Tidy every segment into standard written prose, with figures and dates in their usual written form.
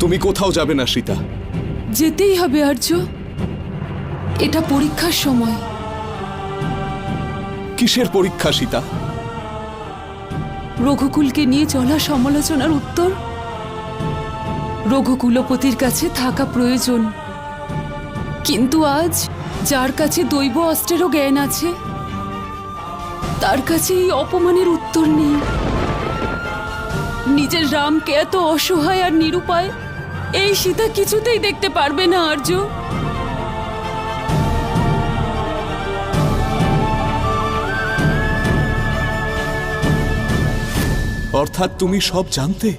তুমি কোথাও যাবে না সীতা। যেতেই হবে আর্য, এটা পরীক্ষার সময়। কিসের পরীক্ষা সীতা? রঘুকুলকে নিয়ে চলা সমালোচনার উত্তর রঘুকুলপতির কাছে থাকা প্রয়োজন। কিন্তু আজ যার কাছে দৈব অস্ত্রেরও জ্ঞান আছে, তার কাছে এই অপমানের উত্তর নেই। নিজের রামকে এত অসহায় আর নিরুপায় এই সীতা কিছুতেই দেখতে পারবে না আর্য। অর্থাৎ তুমি সব জানতে?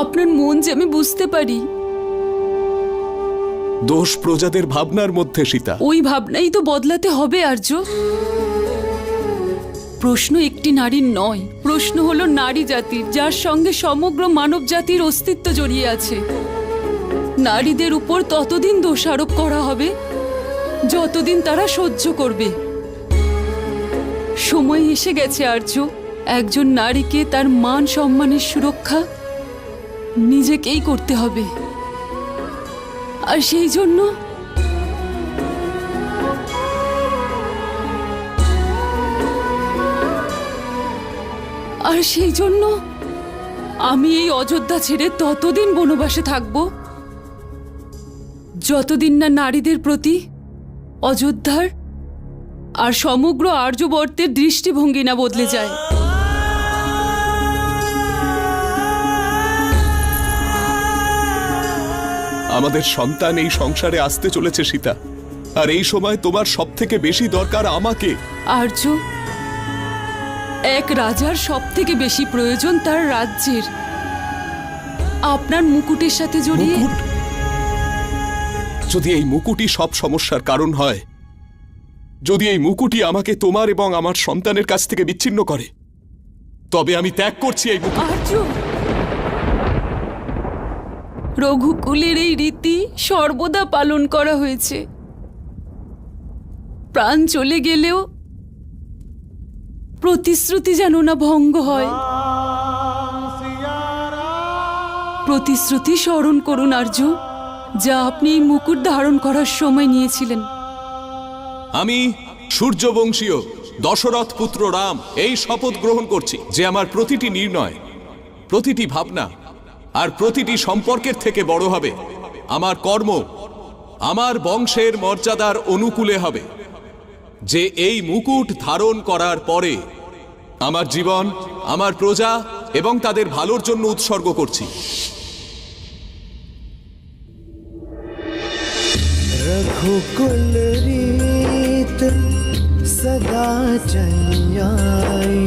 আপনার মন যে আমি বুঝতে পারি। দোষ প্রজাদের ভাবনার মধ্যে সীতা। ওই ভাবনাই তো বদলাতে হবে আর্য। প্রশ্ন একটি নারীর নয়, প্রশ্ন হলো নারী জাতির, যার সঙ্গে সমগ্র মানব জাতির অস্তিত্ব জড়িয়ে আছে। নারীদের উপর ততদিন দোষারোপ করা হবে যতদিন তারা সহ্য করবে। সময় এসে গেছে আর্য, একজন নারীকে তার মান সম্মানের সুরক্ষা নিজেকেই করতে হবে। আর সেই জন্য আমি এই অযোধ্যা ছেড়ে ততদিন বনবাসে থাকব যতদিন না নারীদের প্রতি অযোধ্যার আর সমগ্র আর্যবর্তের দৃষ্টিভঙ্গি না বদলে যায়। আমাদের সন্তান এই সংসারে আসতে চলেছে সীতা, আর এই সময় তোমার সব থেকে বেশি দরকার আমাকে। আর্য, এক রাজার সব থেকে বেশি প্রয়োজন তার রাজ্যের আপনার মুকুটের সাথে জড়িয়ে। মুকুট? যদি এই মুকুটই সব সমস্যার কারণ হয়, যদি এই মুকুটই আমাকে তোমার এবং আমার সন্তানের কাছ থেকে বিচ্ছিন্ন করে, তবে আমি ত্যাগ করছি এই মুকুট। আর্য, রঘুকুলের এই রীতি সর্বদা পালন করা হয়েছে। প্রাণ চলে গেলেও প্রতিশ্রুতি যেন না ভঙ্গ হয়। প্রতিশ্রুতি স্মরণ করুন আর্য, যা আপনি এই মুকুট ধারণ করার সময় নিয়েছিলেন। আমি সূর্যবংশীয় দশরথ পুত্র রাম এই শপথ গ্রহণ করছি যে আমার প্রতিটি নির্ণয়, প্রতিটি ভাবনা আর প্রতিটি সম্পর্কের থেকে বড় হবে আমার কর্ম, আমার বংশের মর্যাদার অনুকূলে হবে। যে এই মুকুট ধারণ করার পরে আমার জীবন, আমার প্রজা এবং তাদের ভালোর জন্য উৎসর্গ করছি। रघुकुल रीत सदा चली आई,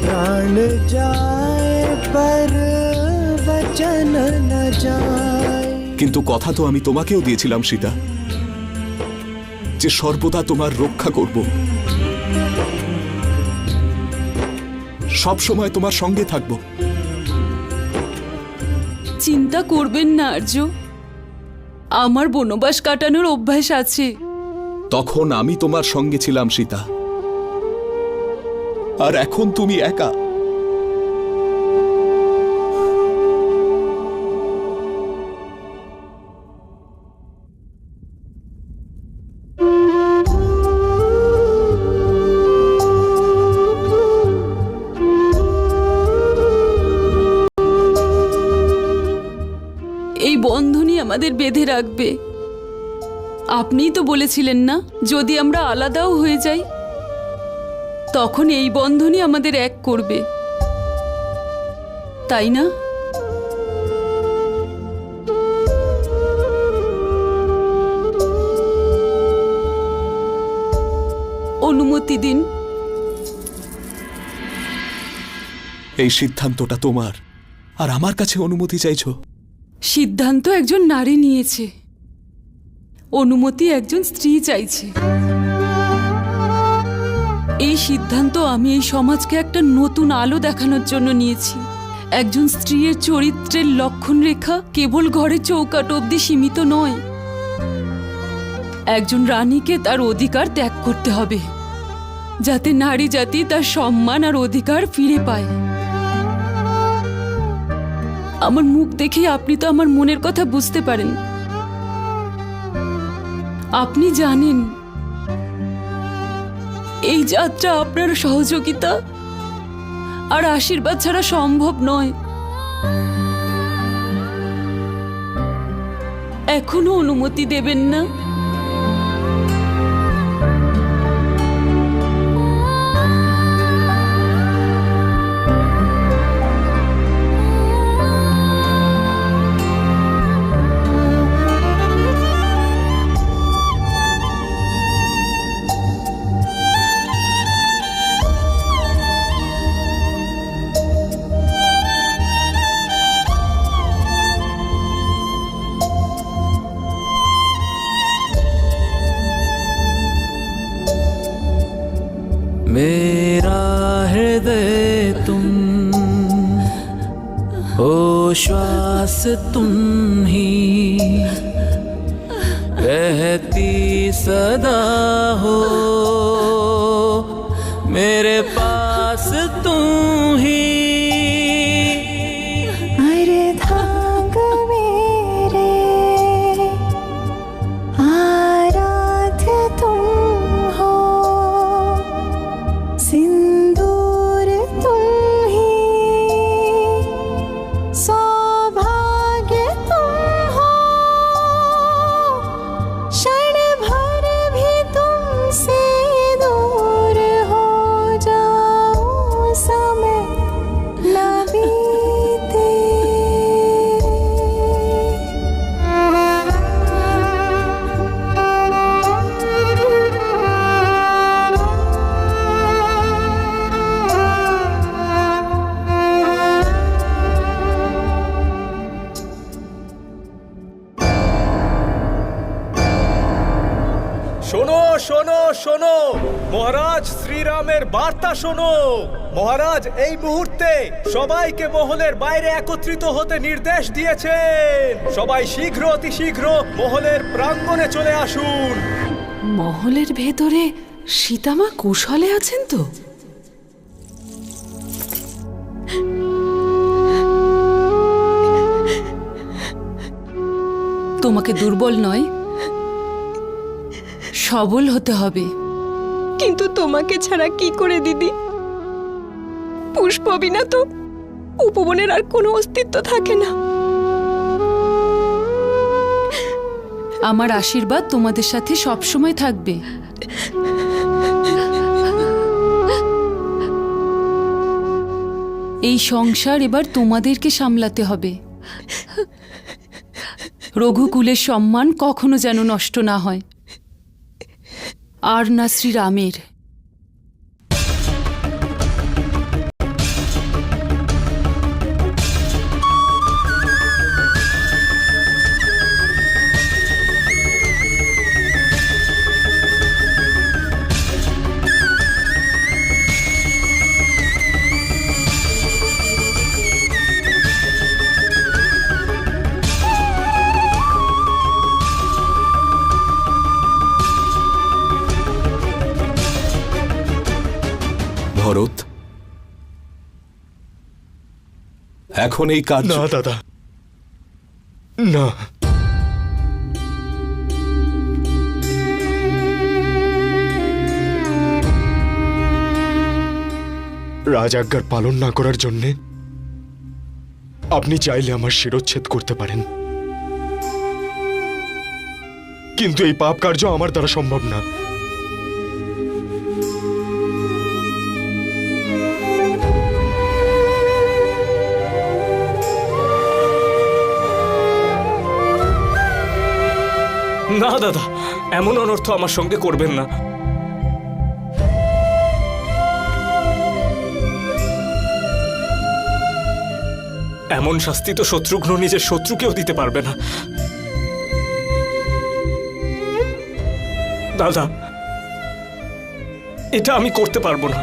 प्राण जाए पर वचन न जाए। কিন্তু কথা তো আমি তোমাকেও দিয়েছিলাম সীতা, যে সর্বদা তোমার রক্ষা করব, সব সময় তোমার সঙ্গে থাকব। চিন্তা করবেন না আর্য, আমার বনবাস কাটানোর অভ্যাস আছে। তখন আমি তোমার সঙ্গে ছিলাম সীতা, আর এখন তুমি একা। এই বন্ধনই আমাদের বেঁধে রাখবে। আপনিই তো বলেছিলেন না, যদি আমরা আলাদাও হয়ে যাই তখন এই বন্ধনই আমাদের এক করবে, তাই না? অনুমতি দিন। এই সিদ্ধান্তটা তোমার, আর আমার কাছে অনুমতি চাইছো? সিদ্ধান্ত একজন নারী নিয়েছে, অনুমতি একজন স্ত্রী চাইছে। এই সিদ্ধান্ত আমি এই সমাজকে একটা নতুন আলো দেখানোর জন্য নিয়েছি। একজন স্ত্রীর চরিত্রের লক্ষণ রেখা কেবল ঘরের চৌকাঠ অবধি সীমিত নয়। একজন রানীকে তার অধিকার ত্যাগ করতে হবে, যাতে নারী জাতি তার সম্মান আর অধিকার ফিরে পায়। আমার মুখ দেখে আপনি তো আমার মনের কথা বুঝতে পারেন। আপনি জানেন এই যাত্রা আপনার সহযোগিতা আর আশীর্বাদ ছাড়া সম্ভব নয়। এখনো অনুমতি দেবেন না? मेरा हृदय तुम हो, श्वास तुम ही रहती सदा हो, मेरे पास तुम ही। अर्धांग मेरे आराध्य तुम हो, सिंदूर तुम ही, सौभाग्य तुम हो, क्षण भर भी तुमसे दूर हो जाऊं, समय न बीते। শোনো শোনো শোনো, মহারাজ শ্রীরামের বার্তা শোনো। মহারাজ এই মুহূর্তে সবাইকে মহলের বাইরে একত্রিত হতে নির্দেশ দিয়েছেন। সবাই শীঘ্র অতি শীঘ্র মহলের প্রাঙ্গণে চলে আসুন। মহলের ভেতরে সীতামা কুশলে আছেন তো? তোমাকে দুর্বল নয়, সবল হতে হবে। কিন্তু তোমাকে ছাড়া কি করে দিদি? পুষ্প বিনা তো উপবনের আর কোনো অস্তিত্ব থাকে না। আমার আশীর্বাদ তোমাদের সাথে সবসময় থাকবে। এই সংসার এবার তোমাদেরকে সামলাতে হবে। রঘুকুলের সম্মান কখনো যেন নষ্ট না হয়, আর না শ্রীরামের। ভরত, এখন এই কাজ না দাদা, না। রাজাজ্ঞার পালন না করার জন্যে আপনি চাইলে আমার শিরচ্ছেদ করতে পারেন, কিন্তু এই পাপ কার্য আমার দ্বারা সম্ভব না। না দাদা, এমন অনর্থ আমার সঙ্গে করবেন না। এমন শাস্তি তো শত্রুঘ্ন নিজের শত্রুকেও দিতে পারবে না। দাদা, এটা আমি করতে পারবো না।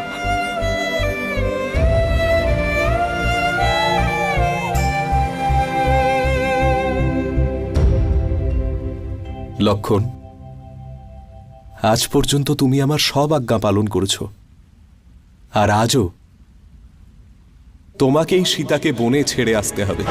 লক্ষণ, আজ পর্যন্ত তুমি আমার সব আজ্ঞা পালন করেছ, আর আজও তোমাকেই সীতাকে বনে ছেড়ে আসতে হবে।